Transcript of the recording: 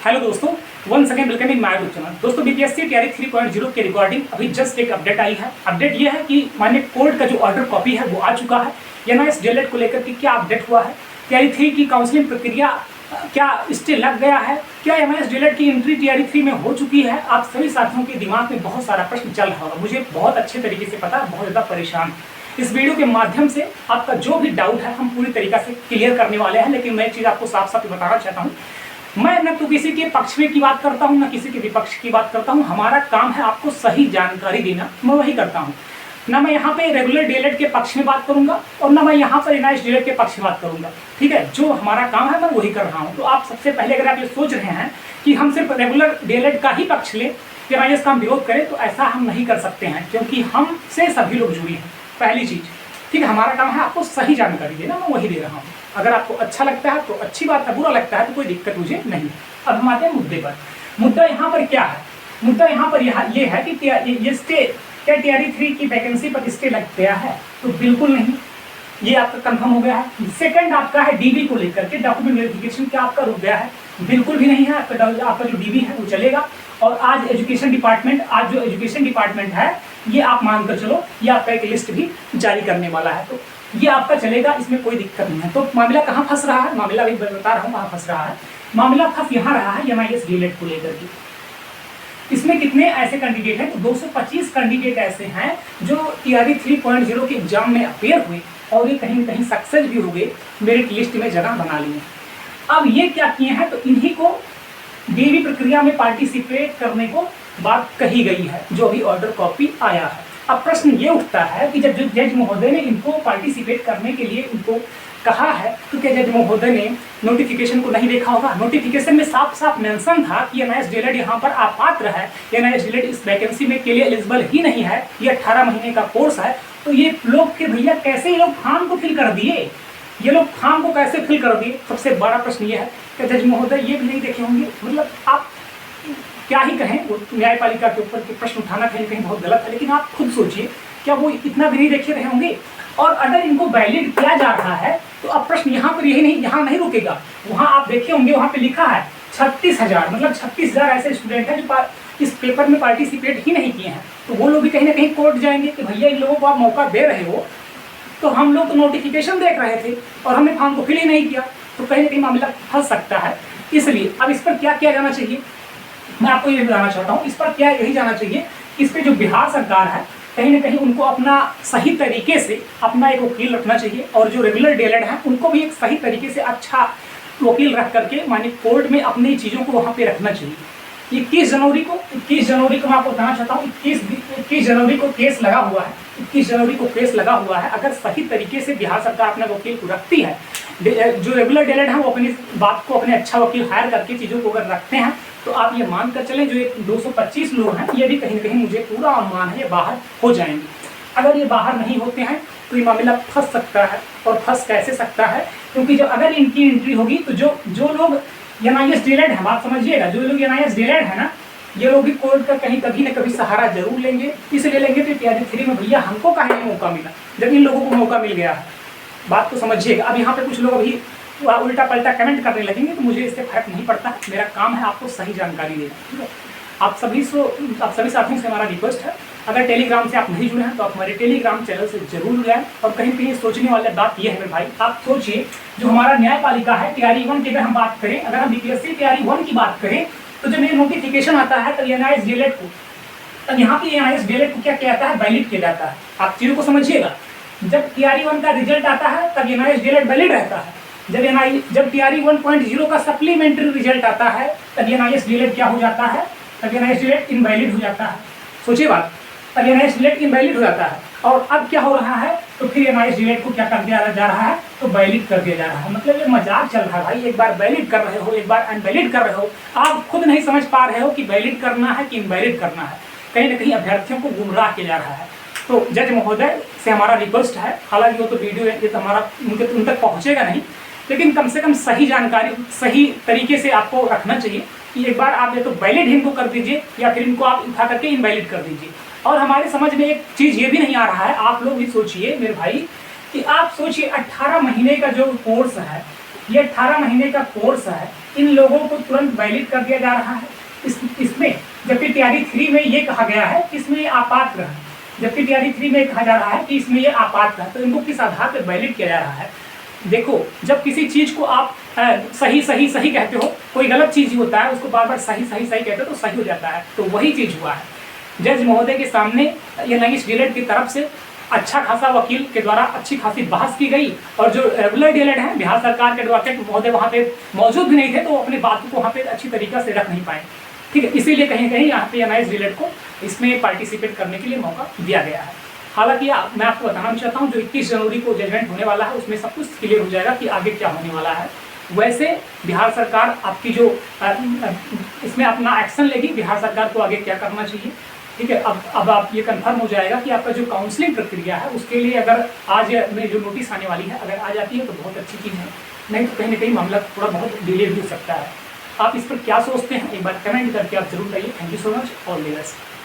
Hello दोस्तों, once again welcome in my YouTube channel. दोस्तों BPSC तैयारी 3.0 की रिकॉर्डिंग अभी जस्ट एक अपडेट आई है। अपडेट ये है कि माने कोर्ट का जो ऑर्डर कॉपी है वो आ चुका है। एनआईएस डीएलएड को लेकर के क्या अपडेट हुआ है, तैयारी 3 की काउंसलिंग प्रक्रिया क्या स्टे लग गया है, क्या एनआईएस डीएलएड की एंट्री तैयारी 3 में हो चुकी है। आप सभी साथियों के दिमाग में बहुत सारा प्रश्न चल रहा होगा, मुझे बहुत अच्छे तरीके से पता है, बहुत ज़्यादा परेशान। इस वीडियो के माध्यम से आपका जो भी डाउट है हम पूरी तरीके से क्लियर करने वाले हैं। लेकिन मैं एक चीज़ आपको साफ साफ बताना चाहता हूँ, मैं न तो किसी के पक्ष में की बात करता हूँ, न किसी के विपक्ष की बात करता हूँ। हमारा काम है आपको सही जानकारी देना, मैं वही करता हूँ। ना मैं यहाँ पे रेगुलर डीएलएड के पक्ष में बात करूंगा और ना मैं यहाँ पर एनआईएस डीएलएड के पक्ष में बात करूंगा। ठीक है, जो हमारा काम है मैं वही कर रहा हूँ। तो आप सबसे पहले अगर आप ये सोच रहे हैं कि हम सिर्फ रेगुलर डीएलएड का ही पक्ष लें, एनआईएस का हम विरोध करें, तो ऐसा हम नहीं कर सकते हैं, क्योंकि हमसे सभी लोग जुड़े हैं। पहली चीज, ठीक है, हमारा काम है आपको सही जानकारी देना, मैं वही दे रहा हूँ। अगर आपको अच्छा लगता है तो अच्छी बात है, बुरा लगता है तो कोई दिक्कत मुझे नहीं। अब हम आते हैं मुद्दे पर। मुद्दा यहाँ पर क्या है? मुद्दा यहाँ पर ये है कि ये स्टे क्या तैयारी 3 की वैकेंसी पर स्टे लग गया है? तो बिल्कुल नहीं, ये आपका कंफर्म हो गया है। सेकंड आपका है डीबी को लेकर के डॉक्यूमेंट वेरिफिकेशन, क्या आपका रुक गया है? बिल्कुल भी नहीं है। आपका जो डीबी है वो चलेगा। और आज जो एजुकेशन डिपार्टमेंट है, ये आप मानकर चलो, ये आपका एक लिस्ट भी जारी करने वाला है, तो ये आपका चलेगा, इसमें कोई दिक्कत नहीं है। तो मामला कहाँ फंस रहा है? मामला अभी बता रहा हूँ कहाँ फंस रहा है। मामला फंस यहाँ रहा है एनआईएस डीएलएड को लेकर के। इसमें कितने ऐसे कैंडिडेट हैं? तो 225 कैंडिडेट ऐसे हैं जो तैयारी 3.0 के एग्जाम में अपेयर हुए और ये कहीं न कहीं सक्सेस भी हो गए, मेरिट लिस्ट में जगह बना लिए। अब ये क्या किए हैं? तो इन्हीं को डीबी प्रक्रिया में पार्टिसिपेट करने को बात कही गई है, जो अभी ऑर्डर कॉपी आया है। अब प्रश्न ये उठता है कि जब जज महोदय ने इनको पार्टिसिपेट करने के लिए इनको कहा है, तो क्या जज महोदय ने नोटिफिकेशन को नहीं देखा होगा? नोटिफिकेशन में साफ साफ मेंशन था कि एनआईएस डीएलएड यहाँ पर अपात्र है, एनआईएस डीएलएड इस वैकेंसी में के लिए एलिजिबल ही नहीं है, ये 18 महीने का कोर्स है। तो ये लोग फिर भैया कैसे ये लोग फॉर्म को फिल कर दिए? ये लोग फॉर्म को कैसे फिल कर दिए? सबसे बड़ा प्रश्न ये है कि जज महोदय ये भी नहीं देखे होंगे। मतलब आप क्या ही कहें, वो न्यायपालिका के ऊपर के प्रश्न उठाना कहीं कहीं बहुत गलत है, लेकिन आप खुद सोचिए, क्या वो इतना भी नहीं देखे रहे होंगे? और अगर इनको वैलिड किया जा रहा है तो अब प्रश्न यहाँ पर यही नहीं, यहाँ नहीं रुकेगा। वहाँ आप देखे होंगे, वहाँ पे लिखा है 36,000, मतलब 36,000 ऐसे स्टूडेंट हैं जो इस पेपर में पार्टिसिपेट ही नहीं किए हैं। तो वो लोग भी कहीं ना कहीं कोर्ट जाएंगे कि भैया इन लोगों को आप मौका दे रहे हो, तो हम लोग तो नोटिफिकेशन देख रहे थे और हमने फॉर्म को फिल ही नहीं किया, तो कहीं ना कहीं मामला फंस सकता है। इसलिए अब इस पर क्या किया जाना चाहिए, मैं आपको ये बताना चाहता हूँ। इस पर क्या यही जाना चाहिए, इस पर जो बिहार सरकार है, कहीं ना कहीं उनको अपना सही तरीके से अपना एक वकील रखना चाहिए, और जो रेगुलर डीएलएड है उनको भी एक सही तरीके से अच्छा वकील रख करके माने कोर्ट में अपनी चीज़ों को वहाँ पे रखना चाहिए। 21 जनवरी को मैं आपको बताना चाहता हूँ, 21 जनवरी को केस लगा हुआ है। 21 जनवरी को केस लगा हुआ है। अगर सही तरीके से बिहार सरकार अपने वकील को रखती है, जो रेगुलर डीएलएड है वो अपनी बात को अपने अच्छा वकील हायर करके चीज़ों को अगर रखते हैं, तो आप ये मान कर चलें जो 225 लोग हैं, ये भी कहीं ना कहीं मुझे पूरा अनुमान है ये बाहर हो जाएंगे। अगर ये बाहर नहीं होते हैं तो ये मामला फंस सकता है, और फंस कैसे सकता है? क्योंकि जब अगर इनकी एंट्री होगी तो जो लोग एनआईएस डीएलएड है, बात समझिएगा, जो लोग एनआईएस डीएलएड है ना, ये लोग भी कोर्ट का कहीं कभी ना कभी सहारा जरूर लेंगे। इसलिए लेंगे तो तैयारी 3 में भैया हमको काहे नहीं मौका मिला, जब इन लोगों को मौका मिल गया है। बात तो समझिएगा। अब यहाँ पे कुछ लोग अभी उल्टा पलटा कमेंट करने लगेंगे, तो मुझे इससे फर्क नहीं पड़ता है। मेरा काम है आपको सही जानकारी देना, ठीक है। आप सभी साथियों से हमारा रिक्वेस्ट है, अगर टेलीग्राम से आप नहीं जुड़े हैं तो आप हमारे टेलीग्राम चैनल से जरूर जुड़े हैं। और कहीं कहीं सोचने वाली बात यह है मेरे भाई, आप सोचिए, जो हमारा न्यायपालिका है तैयारी 1 की अगर हम बात करें, अगर हम बीपीएससी तैयारी 1 की बात करें, तो जब ये नोटिफिकेशन आता है तब एनआईएस डीएलएड को, तब यहाँ पे एनआईएस डीएलएड को क्या किया जाता है? वैलिड किया जाता है। आप चीज़ों को समझिएगा। जब तैयारी 1 का रिजल्ट आता है तब एनआईएस डीएलएड वैलिड रहता है। जब तैयारी 1.0 का सप्लीमेंट्री रिजल्ट आता है तब एनआईएस डीएलएड क्या हो जाता है? तब एनआईएस डीएलएड इनवैलिड हो जाता है। सोचिए बात, तब एनआईएस डीएलएड इनवैलिड हो जाता है। और अब क्या हो रहा है? तो फिर एनआईएस डीएलएड को क्या कर दिया जा रहा है? तो वैलिड कर दिया जा रहा है। मतलब ये मजाक चल रहा है भाई, एक बार वैलिड कर रहे हो, एक बार अनवैलिड कर रहे हो। आप खुद नहीं समझ पा रहे हो कि वैलिड करना है कि इनवैलिड करना है। कहीं ना कहीं अभ्यर्थियों को गुमराह किया जा रहा है। तो जज महोदय से हमारा रिक्वेस्ट है, हालांकि वो तो वीडियो ये तो हमारा उन तक पहुँचेगा नहीं, लेकिन कम से कम सही जानकारी सही तरीके से आपको रखना चाहिए कि एक बार आप या तो वैलिड इनको कर दीजिए या फिर इनको आप उठा करके इनवैलिड कर दीजिए। और हमारे समझ में एक चीज़ ये भी नहीं आ रहा है, आप लोग भी सोचिए मेरे भाई, कि आप सोचिए 18 महीने का जो कोर्स है, ये 18 महीने का कोर्स है, इन लोगों को तुरंत वैलिड कर दिया जा रहा है इसमें, जबकि तैयारी 3 में ये कहा गया है कि इसमें ये आपात्र है, जबकि तैयारी 3 में कहा जा रहा है कि इसमें ये आपात्र है, तो इनको किस आधार पर वैलिड किया जा रहा है? देखो, जब किसी चीज को आप सही सही सही कहते हो, कोई गलत चीज ही होता है, उसको बार बार सही सही सही कहते हो तो सही हो जाता है, तो वही चीज हुआ है। जज महोदय के सामने NIS डीएलएड की तरफ से अच्छा खासा वकील के द्वारा अच्छी खासी बहस की गई, और जो रेगुलर डीएलएड है, बिहार सरकार के एडवोकेट महोदय वहाँ पे मौजूद भी नहीं थे, तो वो अपनी बात को वहाँ पे अच्छी तरीके से रख नहीं पाए। ठीक है, इसीलिए कहीं कहीं यहाँ पे NIS डीएलएड को इसमें पार्टिसिपेट करने के लिए मौका दिया गया है। हालांकि मैं आपको बताना चाहता हूँ, जो 21 जनवरी को जजमेंट होने वाला है उसमें सब कुछ क्लियर हो जाएगा कि आगे क्या होने वाला है। वैसे बिहार सरकार आपकी जो इसमें अपना एक्शन लेगी, बिहार सरकार को आगे क्या करना चाहिए। ठीक है, अब आप ये कंफर्म हो जाएगा कि आपका जो काउंसलिंग प्रक्रिया है उसके लिए अगर आज में जो नोटिस आने वाली है, अगर आ जाती है तो बहुत अच्छी चीज़ है, नहीं तो कहीं ना कहीं मामला थोड़ा बहुत डिले भी हो सकता है। आप इस पर क्या सोचते हैं, एक बार कमेंट करके आप जरूर करिए। Thank you so much, all the best.